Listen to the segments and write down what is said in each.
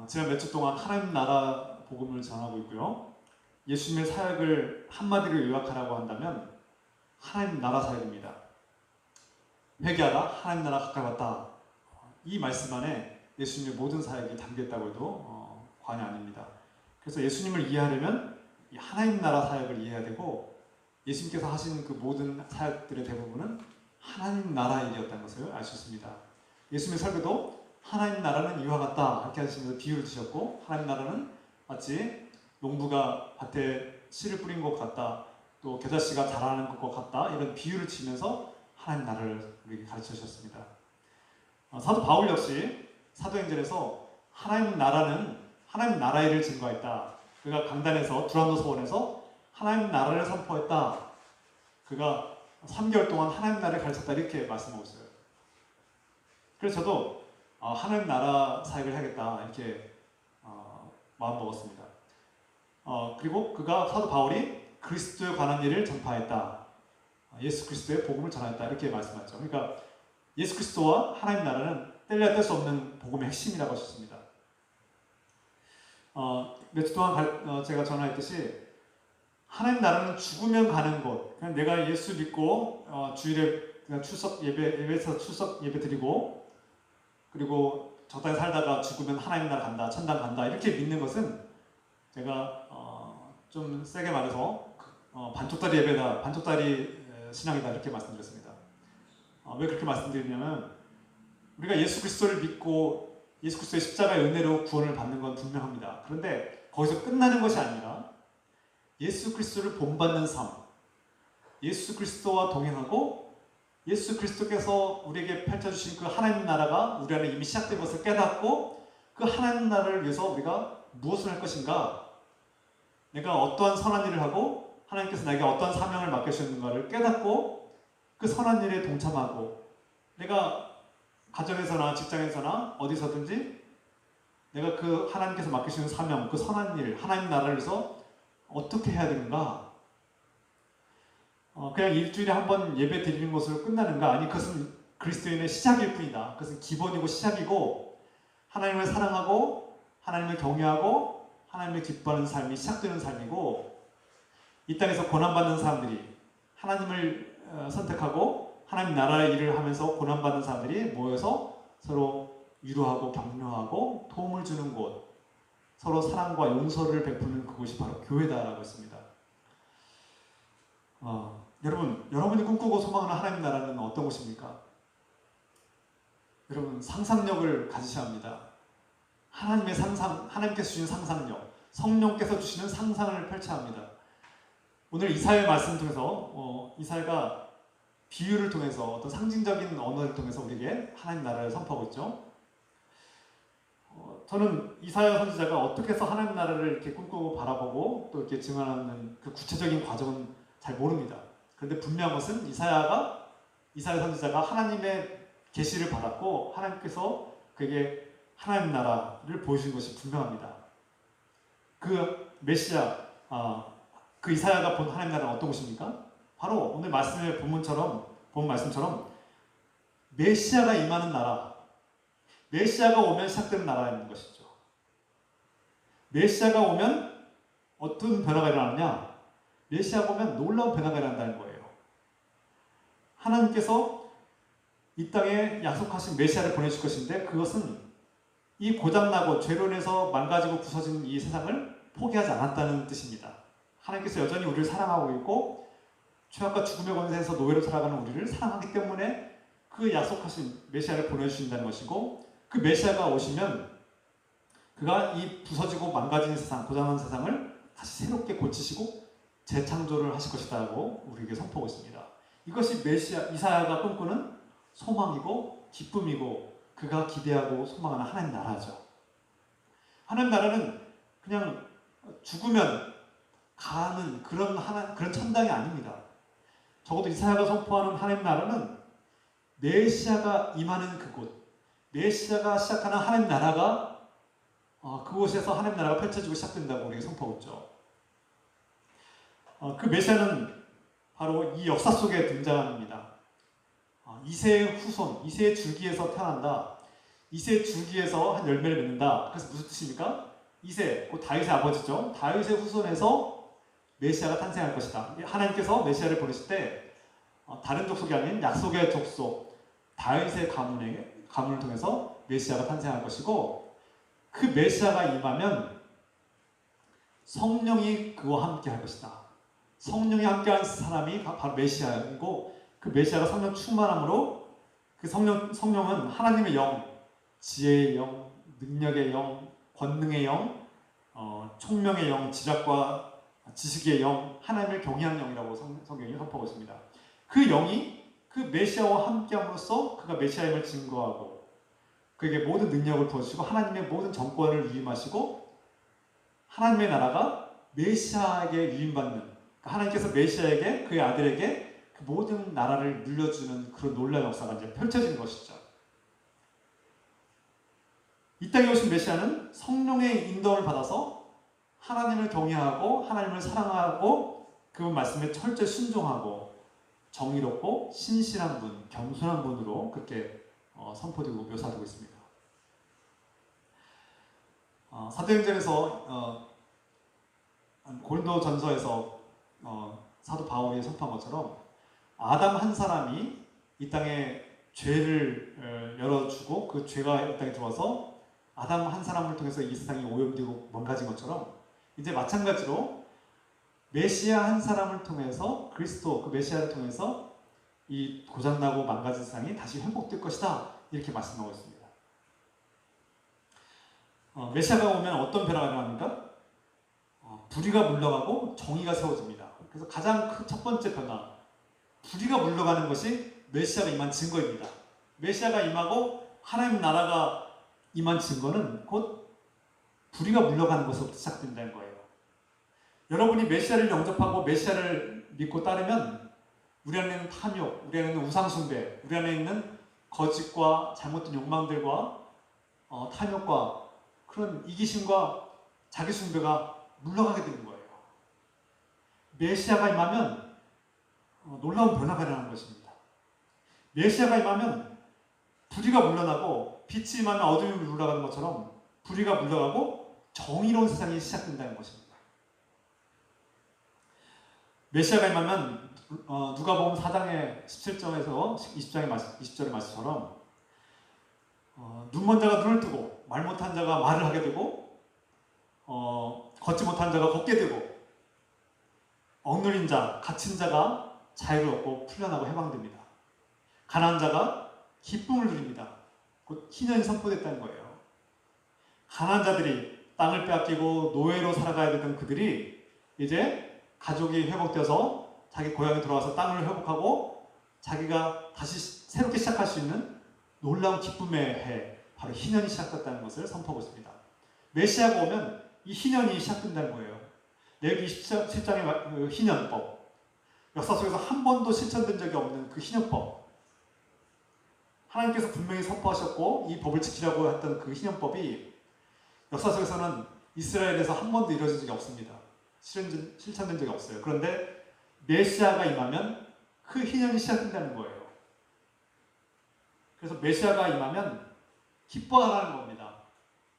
지난 몇 주 동안 하나님 나라 복음을 전하고 있고요. 예수님의 사역을 한마디로 요약하라고 한다면 하나님 나라 사역입니다. 회개하라, 하나님 나라 가까이 왔다. 이 말씀 안에 예수님의 모든 사역이 담겼다고 해도 과언이 아닙니다. 그래서 예수님을 이해하려면 이 하나님 나라 사역을 이해해야 되고, 예수님께서 하신 그 모든 사역들의 대부분은 하나님 나라 일이었다는 것을 알 수 있습니다. 예수님의 설교도 하나님 나라는 이와 같다 이렇게 하시면서 비유를 드셨고, 하나님 나라는 마치 농부가 밭에 씨를 뿌린 것 같다, 또 겨자씨가 자라는 것 같다, 이런 비유를 치면서 하나님 나라를 우리에게 가르쳐 주셨습니다. 사도 바울 역시 사도행전에서 하나님 나라는 하나님 나라 일을 증거했다. 그가 강단에서 두란노 서원에서 하나님 나라를 선포했다. 그가 3개월 동안 하나님 나라를 가르쳤다 이렇게 말씀하고 있어요. 그래서 저도 하나님 나라 사역을 해야겠다 이렇게 마음 먹었습니다. 그리고 그가 사도 바울이 그리스도에 관한 일을 전파했다. 예수 그리스도의 복음을 전하였다 이렇게 말씀하죠. 그러니까 예수 그리스도와 하나님 나라는 뗄래야 뗄 수 없는 복음의 핵심이라고 하셨습니다. 몇 주 동안 제가 전화했듯이 하나님 나라는 죽으면 가는 곳. 그냥 내가 예수 믿고 주일에 출석 예배에서 출석 예배 드리고, 그리고 저 땅에 살다가 죽으면 하나님 나라 간다, 천당 간다 이렇게 믿는 것은 제가 좀 세게 말해서 반쪽다리 예배다, 반쪽다리 신앙이다 이렇게 말씀드렸습니다. 왜 그렇게 말씀드리냐면, 우리가 예수 그리스도를 믿고 예수 그리스도의 십자가의 은혜로 구원을 받는 건 분명합니다. 그런데 거기서 끝나는 것이 아니라 예수 그리스도를 본받는 삶, 예수 그리스도와 동행하고 예수 그리스도께서 우리에게 펼쳐주신 그 하나님 나라가 우리 안에 이미 시작된 것을 깨닫고, 그 하나님 나라를 위해서 우리가 무엇을 할 것인가, 내가 어떠한 선한 일을 하고 하나님께서 나에게 어떠한 사명을 맡겨주셨는가를 깨닫고 그 선한 일에 동참하고, 내가 가정에서나 직장에서나 어디서든지 내가 그 하나님께서 맡기시는 사명, 그 선한 일, 하나님 나라를 위해서 어떻게 해야 되는가? 그냥 일주일에 한 번 예배 드리는 것으로 끝나는가? 아니, 그것은 그리스도인의 시작일 뿐이다. 그것은 기본이고 시작이고, 하나님을 사랑하고 하나님을 경외하고 하나님을 기뻐하는 삶이 시작되는 삶이고, 이 땅에서 고난받는 사람들이 하나님을 선택하고 하나님 나라의 일을 하면서 고난받는 사람들이 모여서 서로 위로하고 격려하고 도움을 주는 곳, 서로 사랑과 용서를 베푸는 그곳이 바로 교회다라고 했습니다. 여러분이 꿈꾸고 소망하는 하나님 나라는 어떤 곳입니까? 여러분, 상상력을 가지셔야 합니다. 하나님의 상상, 하나님께서 주신 상상력, 성령께서 주시는 상상을 펼쳐야 합니다. 오늘 이사야의 말씀을 통해서 이사야가 비유를 통해서 어떤 상징적인 언어를 통해서 우리에게 하나님 나라를 선포하고 있죠. 저는 이사야 선지자가 어떻게 해서 하나님 나라를 이렇게 꿈꾸고 바라보고 또 이렇게 증언하는 그 구체적인 과정은 잘 모릅니다. 그런데 분명한 것은 이사야 선지자가 하나님의 계시를 받았고 하나님께서 그에게 하나님 나라를 보여주신 것이 분명합니다. 그 메시아, 그 이사야가 본 하나님 나라는 어떤 것입니까? 바로 오늘 말씀의 본 말씀처럼 메시아가 임하는 나라, 메시아가 오면 시작되는 나라인 것이죠. 메시아가 오면 어떤 변화가 일어나느냐? 메시아가 오면 놀라운 변화가 일어난다는 거예요. 하나님께서 이 땅에 약속하신 메시아를 보내줄 것인데, 그것은 이 고장나고 죄로 인해서 망가지고 부서진 이 세상을 포기하지 않았다는 뜻입니다. 하나님께서 여전히 우리를 사랑하고 있고 죄악과 죽음의 권세에서 노예로 살아가는 우리를 사랑하기 때문에 그 약속하신 메시아를 보내주신다는 것이고, 그 메시아가 오시면 그가 이 부서지고 망가진 세상, 고장난 세상을 다시 새롭게 고치시고 재창조를 하실 것이라고 우리에게 선포하고 있습니다. 이것이 이사야가 꿈꾸는 소망이고 기쁨이고 그가 기대하고 소망하는 하나님 나라죠. 하나님 나라는 그냥 죽으면 가는 그런 천당이 아닙니다. 적어도 이사야가 선포하는 하나님 나라는 메시아가 임하는 그곳, 메시아가 시작하는 하나님 나라가 그곳에서 하나님 나라가 펼쳐지고 시작된다고 우리에게 선포하고 있죠. 그 메시아는 바로 이 역사 속에 등장합니다. 이새의 후손, 이새의 줄기에서 태어난다. 이세 줄기에서 한 열매를 맺는다. 그래서 무슨 뜻입니까? 이세, 곧 다윗의 아버지죠. 다윗의 후손에서 메시아가 탄생할 것이다. 하나님께서 메시아를 보내실 때 다른 족속이 아닌 약속의 족속 다윗의 가문을 통해서 메시아가 탄생할 것이고, 그 메시아가 임하면 성령이 그와 함께 할 것이다. 성령이 함께한 사람이 바로 메시아이고, 그 메시아가 성령 충만함으로 그 성령은 하나님의 영, 지혜의 영, 능력의 영, 권능의 영, 총명의 영, 지략과 지식의 영, 하나님을 경외하는 영이라고 성경이 선포하고 있습니다. 그 영이 그 메시아와 함께함으로써 그가 메시아임을 증거하고 그에게 모든 능력을 부어주시고 하나님의 모든 정권을 위임하시고 하나님의 나라가 메시아에게 위임받는, 그러니까 하나님께서 메시아에게 그의 아들에게 그 모든 나라를 물려주는 그런 놀라운 역사가 이제 펼쳐진 것이죠. 이 땅에 오신 메시아는 성령의 인도를 받아서 하나님을 경외하고 하나님을 사랑하고 그분 말씀에 철저히 순종하고 정의롭고 신실한 분, 겸손한 분으로 그렇게 선포되고 묘사되고 있습니다. 사도행전에서 고린도전서에서 사도 바울이 선포한 것처럼 아담 한 사람이 이 땅에 죄를 열어주고 그 죄가 이 땅에 들어와서 아담 한 사람을 통해서 이 세상이 오염되고 망가진 것처럼 이제 마찬가지로 메시아 한 사람을 통해서 그리스도 그 메시아를 통해서 이 고장나고 망가진 세상이 다시 회복될 것이다, 이렇게 말씀하고 있습니다. 메시아가 오면 어떤 변화가 일어납니까? 불의가 물러가고 정의가 세워집니다. 그래서 가장 큰 첫 번째 변화, 불의가 물러가는 것이 메시아가 임한 증거입니다. 메시아가 임하고 하나님 나라가 임한 증거는 곧 불의가 물러가는 것으로부터 시작된다는 거예요. 여러분이 메시아를 영접하고 메시아를 믿고 따르면 우리 안에 있는 탐욕, 우리 안에 있는 우상숭배, 우리 안에 있는 거짓과 잘못된 욕망들과 탐욕과 그런 이기심과 자기숭배가 물러가게 되는 거예요. 메시아가 임하면 놀라운 변화가 일어나는 것입니다. 메시아가 임하면 불의가 물러나고 빛이 임하면 어둠이 물러가는 것처럼 불의가 물러가고 정의로운 세상이 시작된다는 것입니다. 메시아가 임하면 누가복음 4장의 17절에서 20절의 말씀처럼 눈 먼 자가 눈을 뜨고 말 못한 자가 말을 하게 되고 걷지 못한 자가 걷게 되고 억눌린 자, 갇힌 자가 자유를 얻고 풀려나고 해방됩니다. 가난한 자가 기쁨을 누립니다. 곧 희년이 선포됐다는 거예요. 가난한 자들이 땅을 빼앗기고 노예로 살아가야 되던 그들이 이제 가족이 회복되어서 자기 고향에 들어와서 땅을 회복하고 자기가 다시 새롭게 시작할 수 있는 놀라운 기쁨의 해, 바로 희년이 시작됐다는 것을 선포하고 있습니다. 메시아가 오면 이 희년이 시작된다는 거예요. 레위기 17장의 그 희년법, 역사 속에서 한 번도 실천된 적이 없는 그 희년법, 하나님께서 분명히 선포하셨고 이 법을 지키라고 했던 그 희년법이 역사 속에서는 이스라엘에서 한 번도 이루어진 적이 없습니다. 실천된 적이 없어요. 그런데 메시아가 임하면 그 희년이 시작된다는 거예요. 그래서 메시아가 임하면 기뻐하라는 겁니다.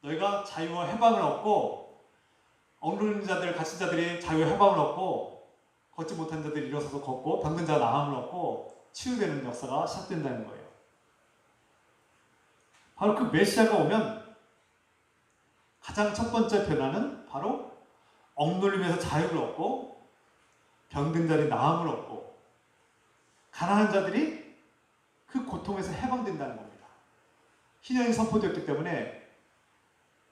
너희가 자유와 해방을 얻고 억눌린 자들, 갇힌 자들이 자유와 해방을 얻고 걷지 못한 자들이 일어서서 걷고 병든 자가 나음을 얻고 치유되는 역사가 시작된다는 거예요. 바로 그 메시아가 오면 가장 첫 번째 변화는 바로 억눌림에서 자유를 얻고 병든 자들이 나음을 얻고 가난한 자들이 그 고통에서 해방된다는 겁니다. 희년이 선포되었기 때문에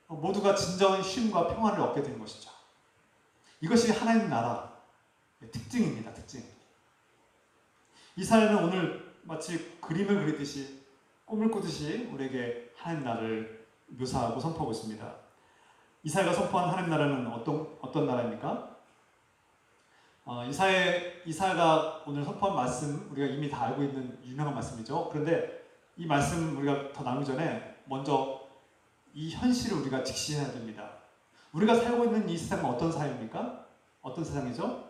모두가 진정한 쉼과 평안을 얻게 되는 것이죠. 이것이 하나님 나라의 특징입니다. 특징. 이사야는 오늘 마치 그림을 그리듯이 꿈을 꾸듯이 우리에게 하나님 나라를 묘사하고 선포하고 있습니다. 이사야가 선포한 하나님 나라는 어떤 나라입니까? 이사야가 오늘 선포한 말씀 우리가 이미 다 알고 있는 유명한 말씀이죠. 그런데 이 말씀 우리가 더 나누기 전에 먼저 이 현실을 우리가 직시해야 됩니다. 우리가 살고 있는 이 세상은 어떤 사회입니까? 어떤 세상이죠?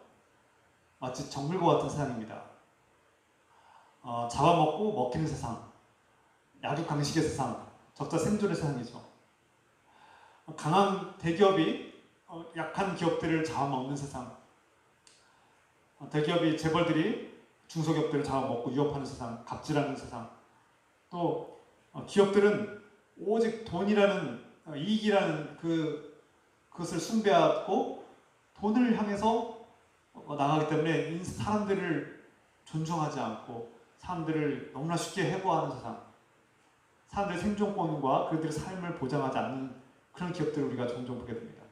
마치 정글과 같은 세상입니다. 잡아먹고 먹히는 세상, 약육강식의 세상, 적자 생존의 세상이죠. 강한 대기업이 약한 기업들을 잡아먹는 세상, 대기업이 재벌들이 중소기업들을 잡아먹고 위협하는 세상, 갑질하는 세상, 또 기업들은 오직 돈이라는 이익이라는 그것을 숭배하고 돈을 향해서 나가기 때문에 사람들을 존중하지 않고 사람들을 너무나 쉽게 해고하는 세상, 사람들의 생존권과 그들의 삶을 보장하지 않는 그런 기업들을 우리가 종종 보게 됩니다.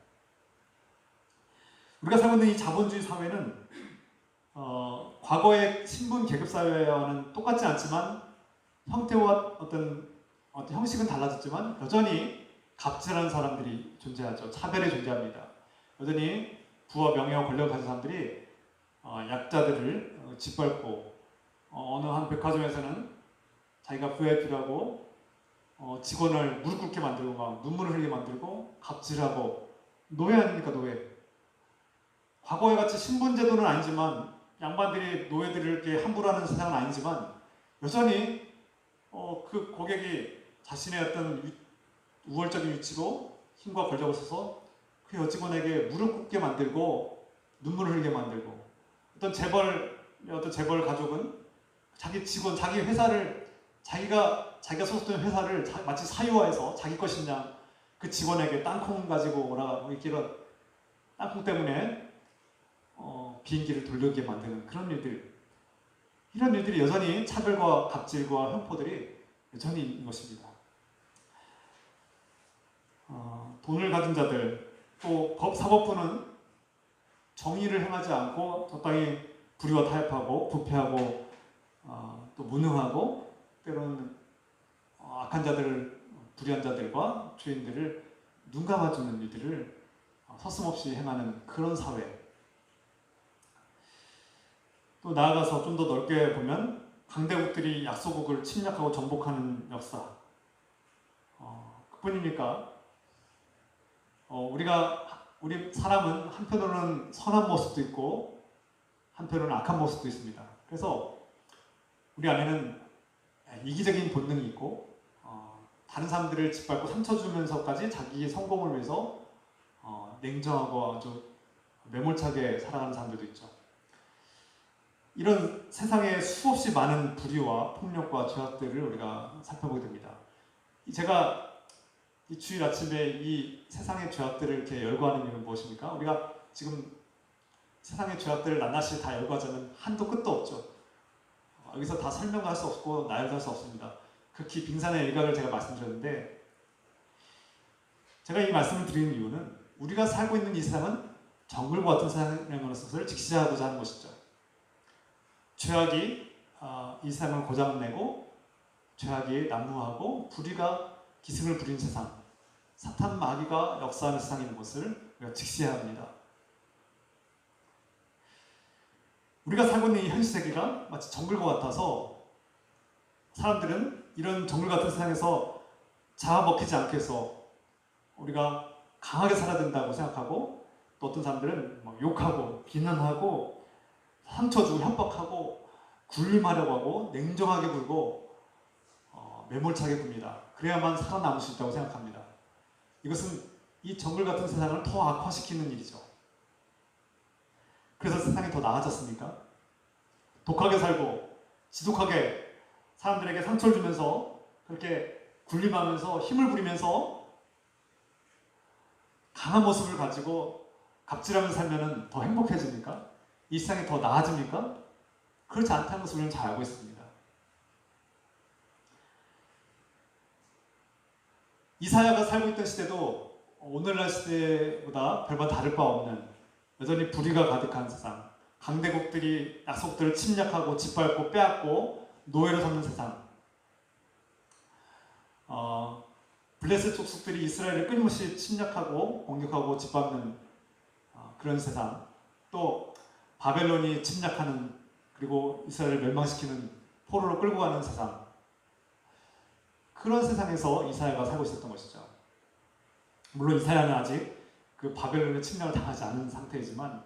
우리가 살고 있는 이 자본주의 사회는 과거의 신분 계급 사회와는 똑같지 않지만 형태와 어떤 형식은 달라졌지만 여전히 갑질하는 사람들이 존재하죠. 차별이 존재합니다. 여전히 부와 명예와 권력을 가진 사람들이 약자들을 짓밟고 어느 한 백화점에서는 자기가 VIP라고 직원을 무릎 꿇게 만들고 막 눈물을 흘리게 만들고 갑질하고 노예 아닙니까, 노예. 과거에 같이 신분제도는 아니지만 양반들이 노예들을 이렇게 함부로 하는 세상은 아니지만 여전히 그 고객이 자신의 어떤 우월적인 위치로 힘과 권력을 써서 그 여직원에게 무릎 꿇게 만들고 눈물을 흘리게 만들고 어떤 재벌 가족은 자기 직원, 자기 회사를 자기가 소속된 회사를 마치 사유화해서 자기 것이냐 그 직원에게 땅콩 가지고 오라 이런 땅콩 때문에 비행기를 돌리게 만드는 그런 일들, 이런 일들이 여전히 차별과 갑질과 횡포들이 여전히 있는 것입니다. 돈을 가진 자들, 또 사법부는 정의를 행하지 않고 적당히 불의와 타협하고 부패하고 또 무능하고 때로는 악한 자들을, 불의한 자들과 죄인들을 눈 감아주는 일들을 서슴없이 행하는 그런 사회. 또 나아가서 좀 더 넓게 보면 강대국들이 약소국을 침략하고 정복하는 역사. 그뿐입니까? 우리 사람은 한편으로는 선한 모습도 있고 한편으로는 악한 모습도 있습니다. 그래서 우리 안에는 이기적인 본능이 있고 다른 사람들을 짓밟고 상처 주면서까지 자기의 성공을 위해서 냉정하고 아주 매몰차게 살아가는 사람들도 있죠. 이런 세상에 수없이 많은 불의와 폭력과 죄악들을 우리가 살펴보게 됩니다. 제가 이 주일 아침에 이 세상의 죄악들을 이렇게 열거하는 이유는 무엇입니까? 우리가 지금 세상의 죄악들을 낱낱이 다 열거하자면 한도 끝도 없죠. 여기서 다 설명할 수 없고 나열할 수 없습니다. 극히 빙산의 일각을 제가 말씀드렸는데, 제가 이 말씀을 드리는 이유는 우리가 살고 있는 이 세상은 정글과 같은 세상이라는 것을 직시하고자 하는 것이죠. 죄악이 이 세상을 고장내고 죄악이 난무하고 불의가 기승을 부리는 세상, 사탄 마귀가 역사하는 세상인 것을 우리가 직시해야 합니다. 우리가 살고 있는 이 현실 세계가 마치 정글과 같아서 사람들은 이런 정글 같은 세상에서 잡아먹히지 않게 해서 우리가 강하게 살아야 된다고 생각하고, 또 어떤 사람들은 막 욕하고 비난하고 상처 주고 협박하고 굴림하려고 하고 냉정하게 굴고 매몰차게 굽니다. 그래야만 살아남을 수 있다고 생각합니다. 이것은 이 정글 같은 세상을 더 악화시키는 일이죠. 그래서 세상이 더 나아졌습니까? 독하게 살고 지독하게 사람들에게 상처를 주면서 그렇게 굴림하면서 힘을 부리면서 강한 모습을 가지고 갑질하면서 살면 더 행복해집니까? 이 세상이 더 나아집니까? 그렇지 않다는 것을 우리는 잘 알고 있습니다. 이사야가 살고 있던 시대도 오늘날 시대보다 별반 다를 바 없는 여전히 불의가 가득한 세상, 강대국들이 약속들을 침략하고 짓밟고 빼앗고 노예로 삼는 세상, 블레셋 족속들이 이스라엘을 끊임없이 침략하고 공격하고 짓밟는 그런 세상, 또 바벨론이 침략하는 그리고 이스라엘을 멸망시키는 포로로 끌고 가는 세상, 그런 세상에서 이사야가 살고 있었던 것이죠. 물론 이사야는 아직 그 바벨론의 침략을 당하지 않은 상태이지만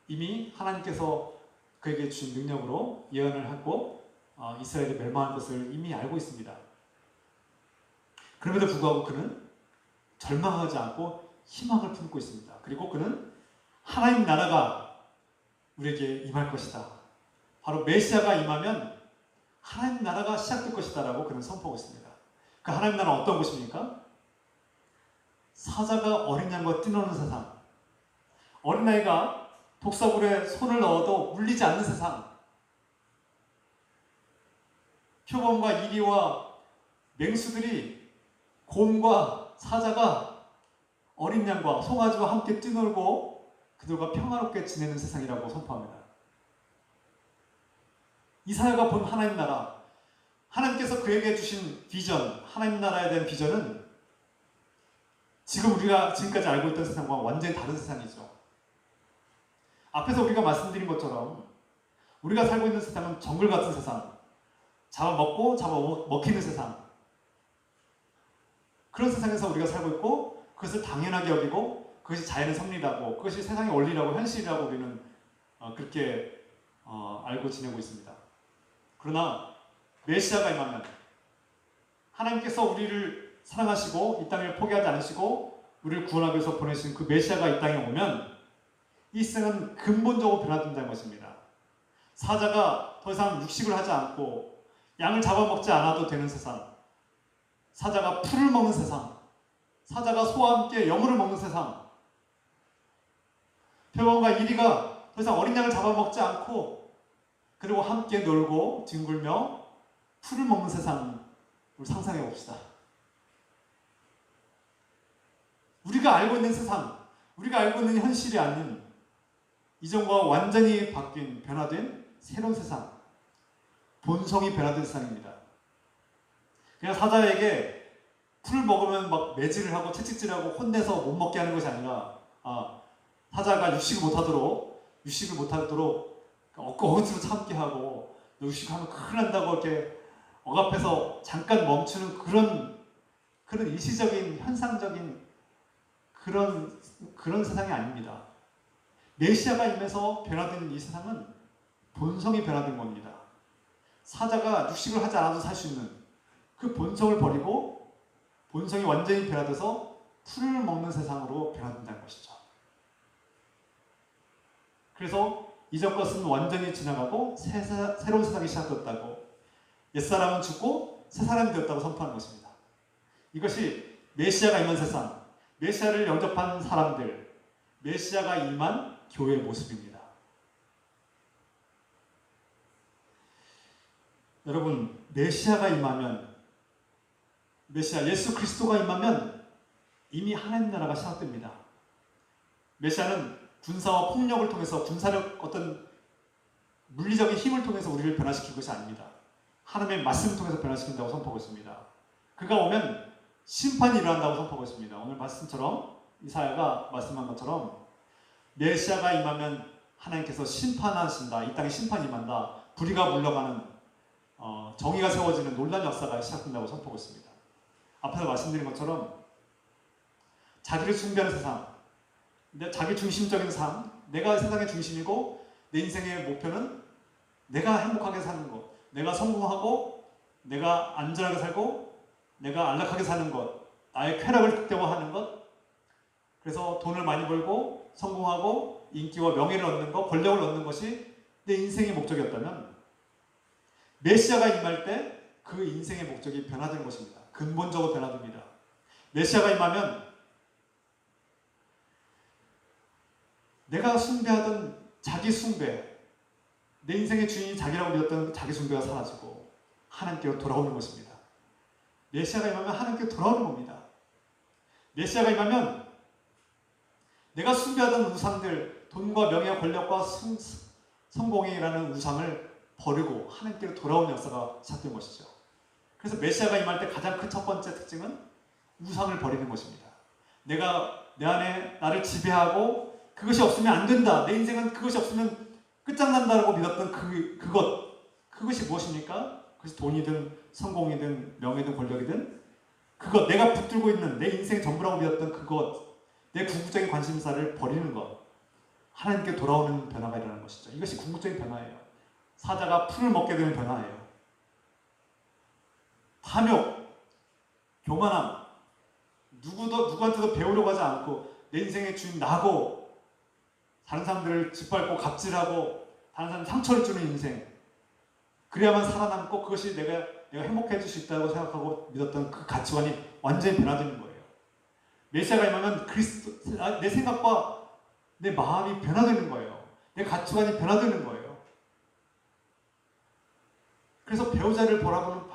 이미 하나님께서 그에게 주신 능력으로 예언을 하고 이스라엘이 멸망할 것을 이미 알고 있습니다. 그럼에도 불구하고 그는 절망하지 않고 희망을 품고 있습니다. 그리고 그는 하나님 나라가 우리에게 임할 것이다. 바로 메시아가 임하면 하나님 나라가 시작될 것이다 라고 그는 선포하고 있습니다. 그 하나님 나라는 어떤 곳입니까? 사자가 어린 양과 뛰노는 세상, 어린아이가 독사불에 손을 넣어도 물리지 않는 세상, 표범과 이리와 맹수들이, 곰과 사자가 어린 양과 송아지와 함께 뛰놀고 그들과 평화롭게 지내는 세상이라고 선포합니다. 이사야가 본 하나님 나라, 하나님께서 그에게 주신 비전, 하나님 나라에 대한 비전은 지금 우리가 지금까지 알고 있던 세상과 완전히 다른 세상이죠. 앞에서 우리가 말씀드린 것처럼 우리가 살고 있는 세상은 정글 같은 세상, 잡아먹고 잡아먹히는 세상, 그런 세상에서 우리가 살고 있고 그것을 당연하게 여기고 그것이 자연의 섭리라고, 그것이 세상의 원리라고, 현실이라고 우리는 그렇게 알고 지내고 있습니다. 그러나 메시아가 임하면, 하나님께서 우리를 사랑하시고 이 땅을 포기하지 않으시고 우리를 구원하기 위해서 보내신 그 메시아가 이 땅에 오면 이 세상은 근본적으로 변화된다는 것입니다. 사자가 더 이상 육식을 하지 않고 양을 잡아먹지 않아도 되는 세상, 사자가 풀을 먹는 세상, 사자가 소와 함께 여물을 먹는 세상, 표범과 이리가 더 이상 어린 양을 잡아먹지 않고 그리고 함께 놀고 뒹굴며 풀을 먹는 세상을 상상해 봅시다. 우리가 알고 있는 세상, 우리가 알고 있는 현실이 아닌 이전과 완전히 바뀐, 변화된 새로운 세상, 본성이 변화된 세상입니다. 그냥 사자에게 풀을 먹으면 막 매질을 하고 채찍질하고 혼내서 못 먹게 하는 것이 아니라, 사자가 육식을 못하도록 억지로 참게 하고, 육식하면 큰일 난다고 이렇게 억압해서 잠깐 멈추는 그런 일시적인, 현상적인 그런 세상이 아닙니다. 메시아가 임해서 변화된 이 세상은 본성이 변화된 겁니다. 사자가 육식을 하지 않아도 살 수 있는 그 본성을 버리고 본성이 완전히 변화돼서 풀을 먹는 세상으로 변화된다는 것이죠. 그래서 이전 것은 완전히 지나가고 새로운 세상이 시작됐다고, 옛사람은 죽고 새사람이 되었다고 선포하는 것입니다. 이것이 메시아가 임한 세상, 메시아를 영접한 사람들, 메시아가 임한 교회의 모습입니다. 여러분, 메시아가 임하면, 예수 그리스도가 임하면 이미 하나님 나라가 시작됩니다. 메시아는 군사와 폭력을 통해서, 군사력, 어떤 물리적인 힘을 통해서 우리를 변화시킬 것이 아닙니다. 하나님의 말씀을 통해서 변화시킨다고 선포하고 있습니다. 그가 오면 심판이 일어난다고 선포하고 있습니다. 오늘 말씀처럼, 이사야가 말씀한 것처럼 메시아가 임하면 하나님께서 심판하신다. 이 땅에 심판이 임한다. 불의가 물러가는, 정의가 세워지는 놀라운 역사가 시작된다고 선포하고 있습니다. 앞에서 말씀드린 것처럼 자기를 숭배하는 세상, 자기 중심적인 삶, 내가 세상의 중심이고 내 인생의 목표는 내가 행복하게 사는 것, 내가 성공하고 내가 안전하게 살고 내가 안락하게 사는 것, 나의 쾌락을 극대화하는 것, 그래서 돈을 많이 벌고 성공하고 인기와 명예를 얻는 것, 권력을 얻는 것이 내 인생의 목적이었다면 메시아가 임할 때 그 인생의 목적이 변화되는 것입니다. 근본적으로 변화됩니다. 메시아가 임하면 내가 숭배하던 자기 숭배, 내 인생의 주인이 자기라고 믿었던 자기 숭배가 사라지고 하나님께로 돌아오는 것입니다. 메시아가 임하면 하나님께로 돌아오는 겁니다. 메시아가 임하면 내가 숭배하던 우상들, 돈과 명예와 권력과 성공이라는 우상을 버리고 하나님께로 돌아오는 역사가 시작된 것이죠. 그래서 메시아가 임할 때 가장 큰 첫 번째 특징은 우상을 버리는 것입니다. 내가 내 안에 나를 지배하고 그것이 없으면 안 된다, 내 인생은 그것이 없으면 끝장난다라고 믿었던 그것이 무엇입니까? 그것이 돈이든 성공이든 명예든 권력이든 그것, 내가 붙들고 있는 내 인생 전부라고 믿었던 그것, 내 궁극적인 관심사를 버리는 것, 하나님께 돌아오는 변화가 일어나는 것이죠. 이것이 궁극적인 변화예요. 사자가 풀을 먹게 되는 변화예요. 탐욕, 교만함, 누구한테도 배우려고 하지 않고 내 인생의 주인 나고 다른 사람들을 짓밟고 갑질하고 다른 사람 상처를 주는 인생, 그래야만 살아남고 그것이 내가 행복해질 수 있다고 생각하고 믿었던 그 가치관이 완전히 변화되는 거예요. 메시아가 임하면 내 생각과 내 마음이 변화되는 거예요. 내 가치관이 변화되는 거예요. 그래서 배우자를 바라보는,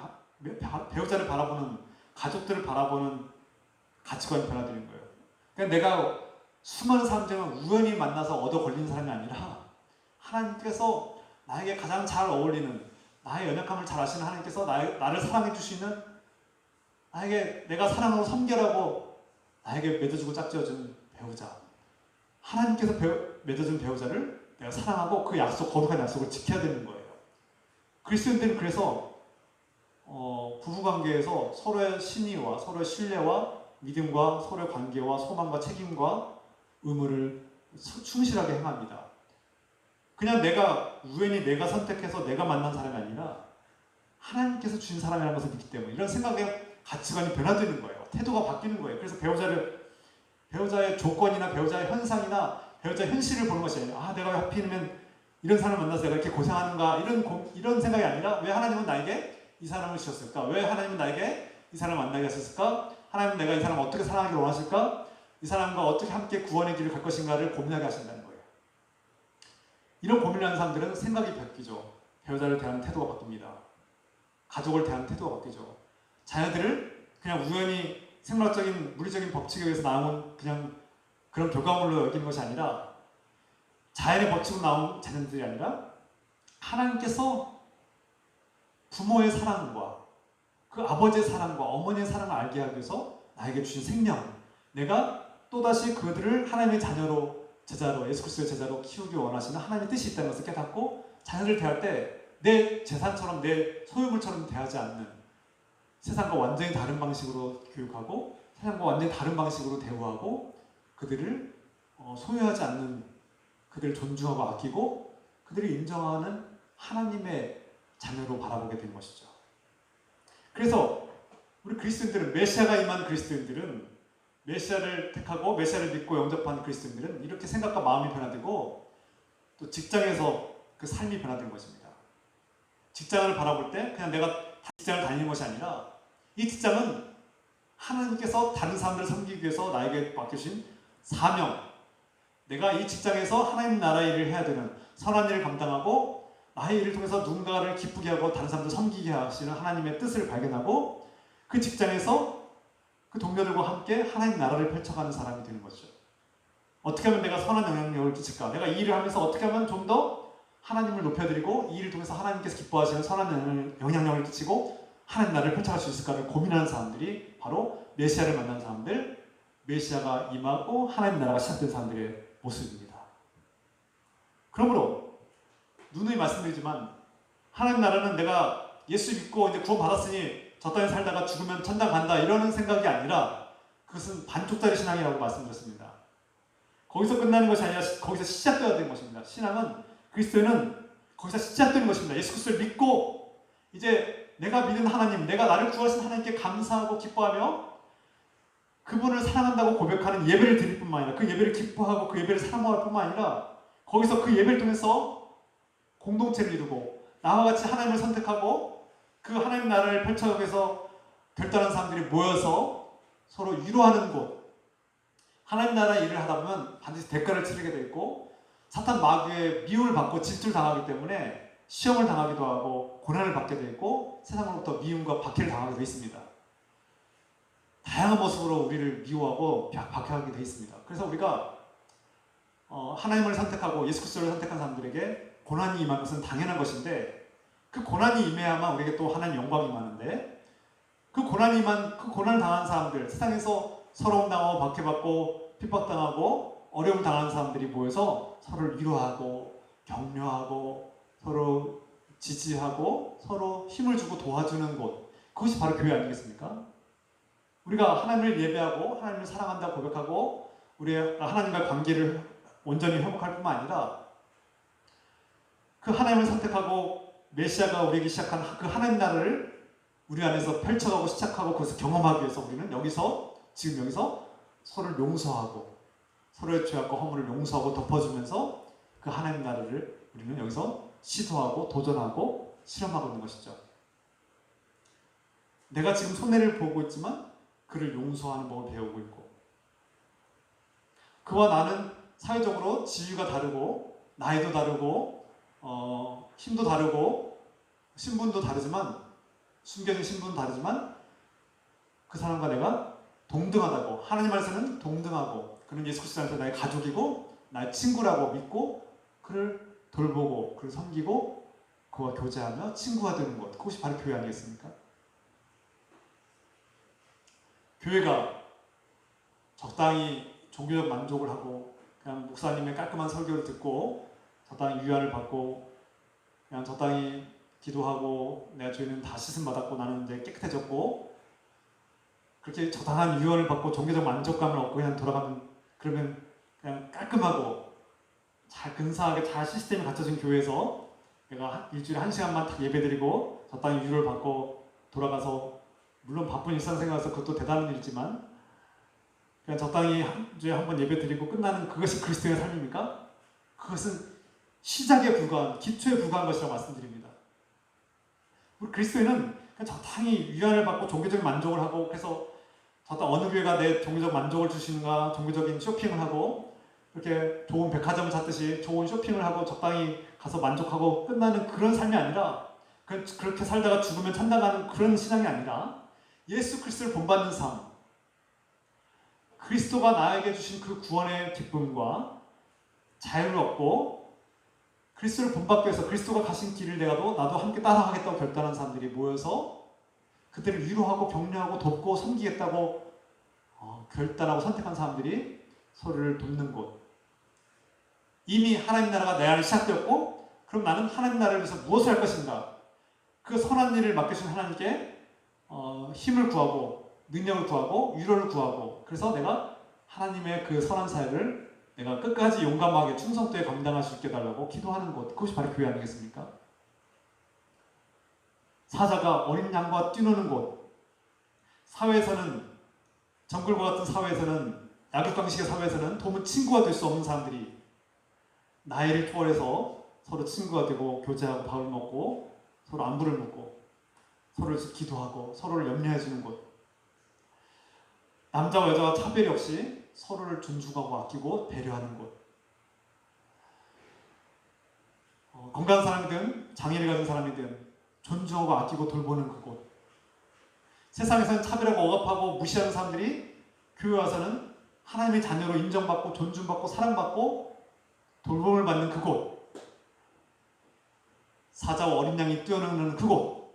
가족들을 바라보는 가치관이 변화되는 거예요. 그러니까 내가 수많은 사람들과 우연히 만나서 얻어 걸린 사람이 아니라 하나님께서 나에게 가장 잘 어울리는, 나의 연약함을 잘 아시는 하나님께서 나를 사랑해 주시는, 내가 사랑으로 섬겨라고 나에게 맺어주고 짝지어준 배우자, 하나님께서 맺어준 배우자를 내가 사랑하고 그 거룩한 약속을 지켜야 되는 거예요. 그리스도인들은 그래서 부부관계에서 서로의 신의와 서로의 신뢰와 믿음과 서로의 관계와 소망과 책임과 의무를 충실하게 행합니다. 그냥 우연히 내가 선택해서 내가 만난 사람이 아니라 하나님께서 주신 사람이라는 것을 믿기 때문에 이런 생각의 가치관이 변화되는 거예요. 태도가 바뀌는 거예요. 그래서 배우자의 조건이나 배우자의 현상이나 배우자의 현실을 보는 것이 아니라 내가 하필이면 이런 사람을 만나서 내가 이렇게 고생하는가 이런 생각이 아니라 왜 하나님은 나에게 이 사람을 주셨을까? 왜 하나님은 나에게 이 사람을 만나게 하셨을까? 하나님은 내가 이 사람을 어떻게 사랑하기를 원하실까? 이 사람과 어떻게 함께 구원의 길을 갈 것인가를 고민하게 하신다는 거예요. 이런 고민을 하는 사람들은 생각이 바뀌죠. 배우자를 대하는 태도가 바뀝니다. 가족을 대하는 태도가 바뀌죠. 자녀들을 그냥 우연히 생물학적인 물리적인 법칙에 의해서 나온 그냥 그런 결과물로 여기는 것이 아니라 자연의 법칙으로 나온 자녀들이 아니라 하나님께서 부모의 사랑과 그 아버지의 사랑과 어머니의 사랑을 알게 하기 위해서 나에게 주신 생명, 내가 또다시 그들을 하나님의 제자로 예수 그리스도의 제자로 키우기 원하시는 하나님의 뜻이 있다는 것을 깨닫고 자녀들을 대할 때 내 재산처럼 내 소유물처럼 대하지 않는, 세상과 완전히 다른 방식으로 교육하고 세상과 완전히 다른 방식으로 대우하고 그들을 소유하지 않는, 그들을 존중하고 아끼고 그들을 인정하는 하나님의 자녀로 바라보게 된 것이죠. 그래서 우리 그리스도인들은, 메시아가 임한 그리스도인들은, 메시아를 택하고 메시아를 믿고 영접한 그리스도인들은 이렇게 생각과 마음이 변화되고 또 직장에서 그 삶이 변화된 것입니다. 직장을 바라볼 때 그냥 내가 직장을 다니는 것이 아니라 이 직장은 하나님께서 다른 사람들을 섬기기 위해서 나에게 맡겨주신 사명, 내가 이 직장에서 하나님 나라의 일을 해야 되는, 선한 일을 감당하고 나의 일을 통해서 누군가를 기쁘게 하고 다른 사람들을 섬기게 하시는 하나님의 뜻을 발견하고 그 직장에서 그 동료들과 함께 하나님 나라를 펼쳐가는 사람이 되는 것이죠. 어떻게 하면 내가 선한 영향력을 끼칠까? 내가 이 일을 하면서 어떻게 하면 좀 더 하나님을 높여드리고 이 일을 통해서 하나님께서 기뻐하시는 선한 영향력을 끼치고 하나님 나라를 펼쳐갈 수 있을까를 고민하는 사람들이 바로 메시아를 만난 사람들, 메시아가 임하고 하나님 나라가 시작된 사람들의 모습입니다. 그러므로 누누이 말씀드리지만 하나님 나라는 내가 예수 믿고 이제 구원 받았으니 저 땅에 살다가 죽으면 천당 간다 이러는 생각이 아니라 그것은 반쪽짜리 신앙이라고 말씀드렸습니다. 거기서 끝나는 것이 아니라 거기서 시작되어야 되는 것입니다. 신앙은, 그리스도는 거기서 시작되는 것입니다. 예수 그리스도를 믿고 이제 내가 믿는 하나님, 내가 나를 구하신 하나님께 감사하고 기뻐하며 그분을 사랑한다고 고백하는 예배를 드릴 뿐만 아니라 그 예배를 기뻐하고 그 예배를 사랑할 뿐만 아니라 거기서 그 예배를 통해서 공동체를 이루고 나와 같이 하나님을 선택하고 그 하나님 나라를 펼쳐가기 위해서 결단한 사람들이 모여서 서로 위로하는 곳, 하나님 나라 일을 하다 보면 반드시 대가를 치르게 돼 있고 사탄 마귀의 미움을 받고 질투를 당하기 때문에 시험을 당하기도 하고 고난을 받게 돼 있고 세상으로부터 미움과 박해를 당하게 돼 있습니다. 다양한 모습으로 우리를 미워하고 박해하게 돼 있습니다. 그래서 우리가 하나님을 선택하고 예수 그리스도를 선택한 사람들에게 고난이 임하는 것은 당연한 것인데 그 고난이 임해야만 우리에게 또 하나님 영광이 임하는데 그 고난을 당한 사람들, 세상에서 서러움 당하고 박해받고 핍박당하고 어려움을 당하는 사람들이 모여서 서로를 위로하고 격려하고 서로 지지하고 서로 힘을 주고 도와주는 곳, 그것이 바로 교회 아니겠습니까? 우리가 하나님을 예배하고 하나님을 사랑한다고 고백하고 우리가 하나님과의 관계를 온전히 회복할 뿐만 아니라 그 하나님을 선택하고 메시아가 우리에게 시작한 그 하나님 나라를 우리 안에서 펼쳐가고 시작하고 그것을 경험하기 위해서 우리는 지금 여기서 서로를 용서하고 서로의 죄악과 허물을 용서하고 덮어주면서 그 하나님 나라를 우리는 여기서 시도하고 도전하고 실험하고 있는 것이죠. 내가 지금 손해를 보고 있지만 그를 용서하는 법을 배우고 있고, 그와 나는 사회적으로 지위가 다르고 나이도 다르고 힘도 다르고 신분도 다르지만, 숨겨진 신분도 다르지만 그 사람과 내가 동등하다고, 하나님 안에서는 동등하고, 그는 예수 그리스도 안에서 나의 가족이고 나의 친구라고 믿고 그를 돌보고 그를 섬기고 그와 교제하며 친구가 되는 것, 그것이 바로 교회 아니겠습니까? 교회가 적당히 종교적 만족을 하고 그냥 목사님의 깔끔한 설교를 듣고 적당히 위안을 받고 그냥 적당히 기도하고 내가 죄는 다 씻음 받았고 나는 이제 깨끗해졌고 그렇게 적당한 위안을 받고 종교적 만족감을 얻고 그냥 돌아가면, 그러면 그냥 깔끔하고 잘 근사하게 잘 시스템이 갖춰진 교회에서 내가 일주일에 1시간만 딱 예배드리고 적당히 위로를 받고 돌아가서, 물론 바쁜 일상생활에서 그것도 대단한 일이지만 그냥 적당히 한 주에 한 번 예배드리고 끝나는 그것이 그리스도의 삶입니까? 그것은 시작에 불과한, 기초에 불과한 것이라고 말씀드립니다. 우리 그리스도인은 그냥 적당히 위안을 받고 종교적인 만족을 하고, 그래서 어느 교회가 내 종교적 만족을 주시는가, 종교적인 쇼핑을 하고 이렇게 좋은 백화점을 찾듯이 좋은 쇼핑을 하고 적당히 가서 만족하고 끝나는 그런 삶이 아니라, 그렇게 살다가 죽으면 천당가는 그런 신앙이 아니라 예수 그리스도를 본받는 삶, 그리스도가 나에게 주신 그 구원의 기쁨과 자유를 얻고 그리스도를 본받기 위해서 그리스도가 가신 길을 나도 함께 따라가겠다고 결단한 사람들이 모여서 그들을 위로하고 격려하고 돕고 섬기겠다고 결단하고 선택한 사람들이 서로를 돕는 곳. 이미 하나님 나라가 내 안에 시작되었고, 그럼 나는 하나님 나라를 위해서 무엇을 할 것인가? 그 선한 일을 맡겨주신 하나님께 힘을 구하고 능력을 구하고 위로를 구하고, 그래서 내가 하나님의 그 선한 사역을 내가 끝까지 용감하게 충성도에 감당할 수 있게 해달라고 기도하는 것, 그것이 바로 교회 아니겠습니까? 사자가 어린 양과 뛰노는 곳, 사회에서는, 정글과 같은 사회에서는, 약육강식의 사회에서는 도무 친구가 될 수 없는 사람들이 나이를 초월해서 서로 친구가 되고 교제하고 밥을 먹고 서로 안부를 묻고 서로를 기도하고 서로를 염려해주는 곳, 남자와 여자와 차별이 없이 서로를 존중하고 아끼고 배려하는 곳, 건강한 사람이든 장애를 가진 사람이든 존중하고 아끼고 돌보는 그곳. 세상에서는 차별하고 억압하고 무시하는 사람들이 교회 와서는 하나님의 자녀로 인정받고 존중받고 사랑받고 돌봄을 받는 그곳, 사자와 어린 양이 뛰어노는 그곳,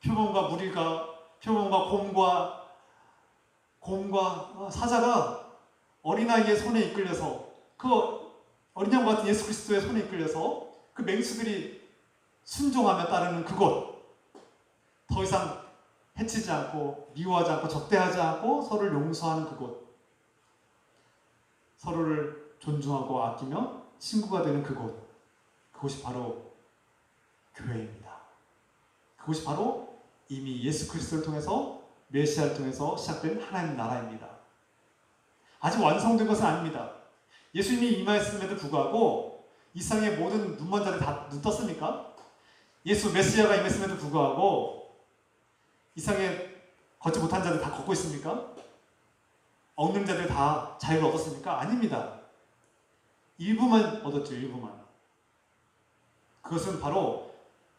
표범과 무리가, 표범과 곰과 사자가 어린아이의 손에 이끌려서, 그 어린 양과 같은 예수 그리스도의 손에 이끌려서 그 맹수들이 순종하며 따르는 그곳, 더 이상 해치지 않고 미워하지 않고 적대하지 않고 서로를 용서하는 그곳, 서로를 존중하고 아끼며 친구가 되는 그곳, 그곳이 바로 교회입니다. 그것이 바로 이미 예수 그리스도를 통해서, 메시아를 통해서 시작된 하나님 나라입니다. 아직 완성된 것은 아닙니다. 예수님이 임하였음에도 불구하고 이 세상의 모든 눈먼 자들 다 눈 떴습니까? 예수 메시아가 임했음에도 불구하고 이 세상에 걷지 못한 자들 다 걷고 있습니까? 억는 자들 다 자유를 얻었습니까? 아닙니다. 일부만 얻었죠. 일부만. 그것은 바로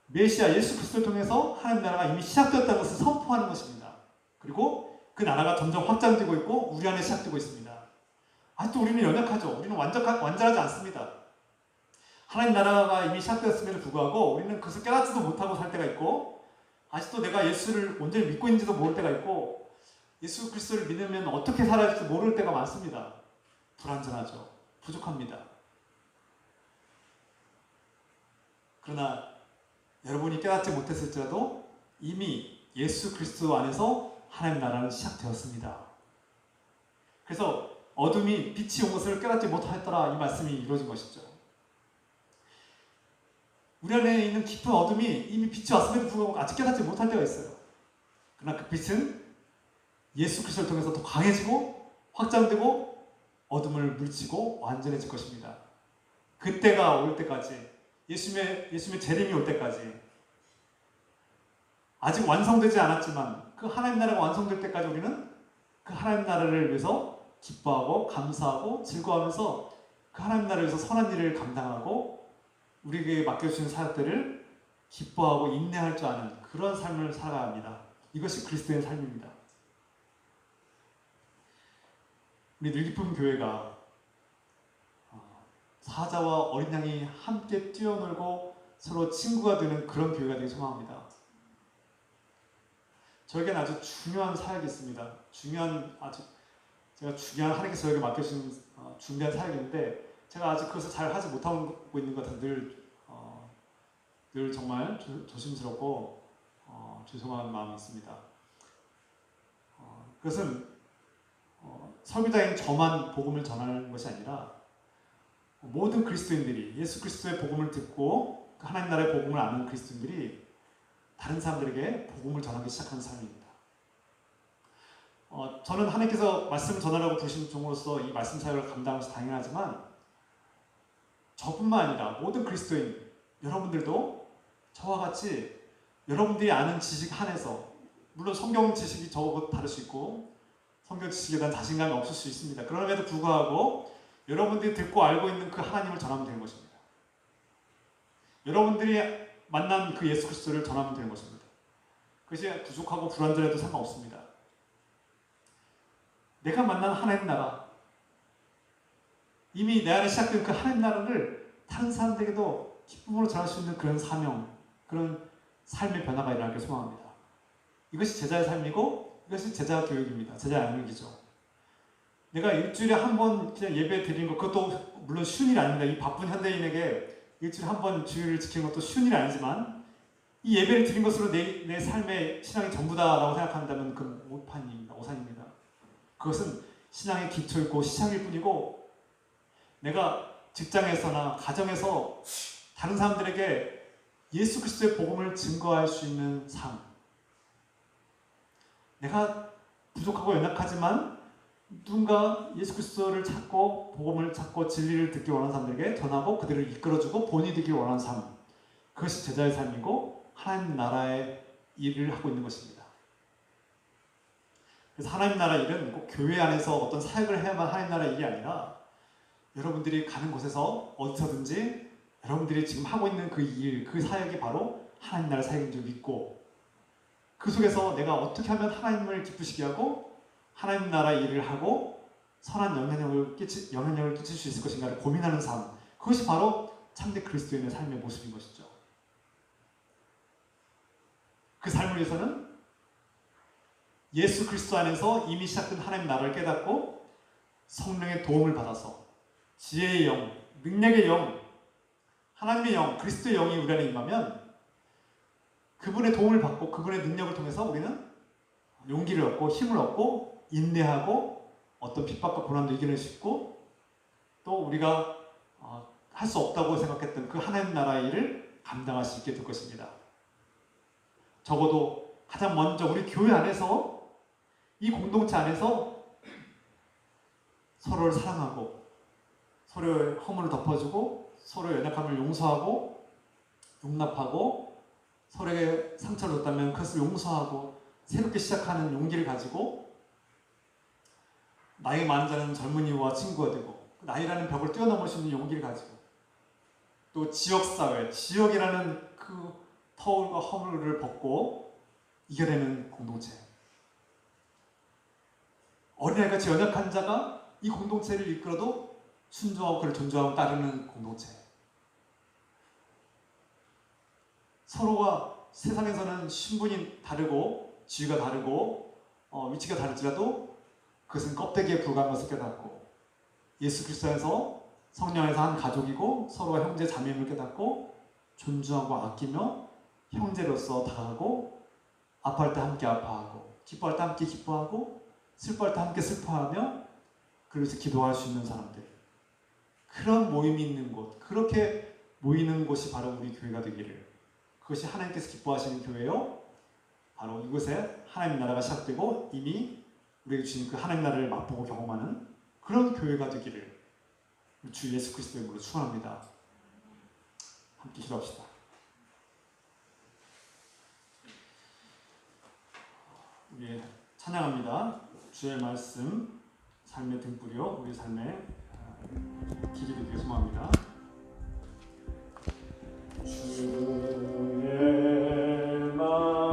메시아 예수 그리스도를 통해서 하나님 나라가 이미 시작되었다는 것을 선포하는 것입니다. 그리고 그 나라가 점점 확장되고 있고 우리 안에 시작되고 있습니다. 아직도 우리는 연약하죠. 우리는 완전하지 않습니다. 하나님 나라가 이미 시작되었음에도 불구하고 우리는 그것을 깨닫지도 못하고 살 때가 있고, 아직도 내가 예수를 온전히 믿고 있는지도 모를 때가 있고, 예수 그리스도를 믿으면 어떻게 살아야 할지 모를 때가 많습니다. 불완전하죠. 부족합니다. 그러나 여러분이 깨닫지 못했을지라도 이미 예수 그리스도 안에서 하나님 나라는 시작되었습니다. 그래서 어둠이 빛이 온 것을 깨닫지 못하였더라, 이 말씀이 이루어진 것이죠. 우리 안에 있는 깊은 어둠이 이미 빛이 왔음에도 불구하고 아직 깨닫지 못할 때가 있어요. 그러나 그 빛은 예수 그리스도를 통해서 더 강해지고 확장되고 어둠을 물리치고 완전해질 것입니다. 그때가 올 때까지, 예수님의 재림이 올 때까지, 아직 완성되지 않았지만 그 하나님 나라가 완성될 때까지 우리는 그 하나님 나라를 위해서 기뻐하고 감사하고 즐거워하면서 그 하나님 나라를 위해서 선한 일을 감당하고 우리에게 맡겨주신 사역들을 기뻐하고 인내할 줄 아는 그런 삶을 살아가야 합니다. 이것이 그리스도의 삶입니다. 우리 늘기쁨 교회가 사자와 어린 양이 함께 뛰어놀고 서로 친구가 되는 그런 교회가 되기 소망합니다. 저에게는 아주 중요한 사역이 있습니다. 제가 중요한 하나님께서 저에게 맡겨주신 중대한 사역인데 제가 아직 그것을 잘 하지 못하고 있는 것 같아서 늘 정말 조심스럽고 죄송한 마음이 있습니다. 그것은 설교자인 저만 복음을 전하는 것이 아니라 모든 그리스도인들이 예수 그리스도의 복음을 듣고 하나님 나라의 복음을 아는 그리스도인들이 다른 사람들에게 복음을 전하기 시작하는 삶입니다. 저는 하나님께서 말씀 전하라고 부르신 종으로서 이 말씀 사역을 감당하면서 당연하지만 저뿐만 아니라 모든 그리스도인 여러분들도 저와 같이 여러분들이 아는 지식 한에서, 물론 성경 지식이 저하고 다를 수 있고 성경 지식에 대한 자신감이 없을 수 있습니다. 그럼에도 불구하고 여러분들이 듣고 알고 있는 그 하나님을 전하면 되는 것입니다. 여러분들이 만난 그 예수 그리스도를 전하면 되는 것입니다. 그것이 부족하고 불완전해도 상관없습니다. 내가 만난 하나님 나라, 이미 내 안에 시작된 그 하나님 나라를 다른 사람들에게도 기쁨으로 전할 수 있는 그런 사명, 그런 삶의 변화가 일어나길 소망합니다. 이것이 제자의 삶이고 이것이 제자 교육입니다. 제자 양육이죠. 내가 일주일에 한 번 그냥 예배 드리는 것, 그것도 물론 쉬운 일이 아닙니다. 이 바쁜 현대인에게 일주일에 한 번 주일을 지키는 것도 쉬운 일이 아니지만 이 예배를 드린 것으로 내 삶의 신앙이 전부다라고 생각한다면 그건 오산입니다. 그것은 신앙의 기초이고 시작일 뿐이고 내가 직장에서나 가정에서 다른 사람들에게 예수 그리스도의 복음을 증거할 수 있는 삶, 내가 부족하고 연약하지만 누군가 예수 그리스도를 찾고 복음을 찾고 진리를 듣기 원하는 사람들에게 전하고 그들을 이끌어주고 본이 되길 원하는 삶, 그것이 제자의 삶이고 하나님 나라의 일을 하고 있는 것입니다. 그래서 하나님 나라 일은 꼭 교회 안에서 어떤 사역을 해야만 하나님 나라 일이 아니라 여러분들이 가는 곳에서 어디서든지 여러분들이 지금 하고 있는 그 일, 그 사역이 바로 하나님 나라 사역인 줄 믿고 그 속에서 내가 어떻게 하면 하나님을 기쁘시게 하고 하나님 나라 일을 하고 선한 영향력을 끼칠 수 있을 것인가를 고민하는 삶, 그것이 바로 참된 그리스도인의 삶의 모습인 것이죠. 그 삶을 위해서는 예수 그리스도 안에서 이미 시작된 하나님 나라를 깨닫고 성령의 도움을 받아서 지혜의 영, 능력의 영, 하나님의 영, 그리스도의 영이 우리 안에 임하면 그분의 도움을 받고 그분의 능력을 통해서 우리는 용기를 얻고 힘을 얻고 인내하고 어떤 핍박과 고난도 이겨낼 수 있고 또 우리가 할 수 없다고 생각했던 그 하나님 나라의 일을 감당할 수 있게 될 것입니다. 적어도 가장 먼저 우리 교회 안에서 이 공동체 안에서 서로를 사랑하고 서로의 허물을 덮어주고 서로의 연약함을 용서하고 용납하고 서로에게 상처를 줬다면 그것을 용서하고 새롭게 시작하는 용기를 가지고 나이 많은 자는 젊은이와 친구가 되고 나이라는 벽을 뛰어넘을 수 있는 용기를 가지고 또 지역사회, 지역이라는 그 터울과 허물을 벗고 이겨내는 공동체, 어린아이같이 연약한 자가 이 공동체를 이끌어도 순종하고 그를 존중하고 따르는 공동체, 서로가 세상에서는 신분이 다르고 지위가 다르고 위치가 다를지라도 그것은 껍데기에 불과한 것을 깨닫고 예수 그리스도 안에서 성령 안에서 한 가족이고 서로가 형제 자매임을 깨닫고 존중하고 아끼며 형제로서 다가가고 아파할 때 함께 아파하고 기뻐할 때 함께 기뻐하고 슬퍼할 때 함께 슬퍼하며 그래서 기도할 수 있는 사람들, 그런 모임이 있는 곳, 그렇게 모이는 곳이 바로 우리 교회가 되기를, 그것이 하나님께서 기뻐하시는 교회요, 바로 이곳에 하나님 나라가 시작되고 이미 우리에게 주신 그 하나님 나라를 맛보고 경험하는 그런 교회가 되기를 주 예수 그리스도의 이름으로 축원합니다. 함께 기도합시다. 우리 찬양합니다. 주의 말씀 삶의 등불이요 우리 삶의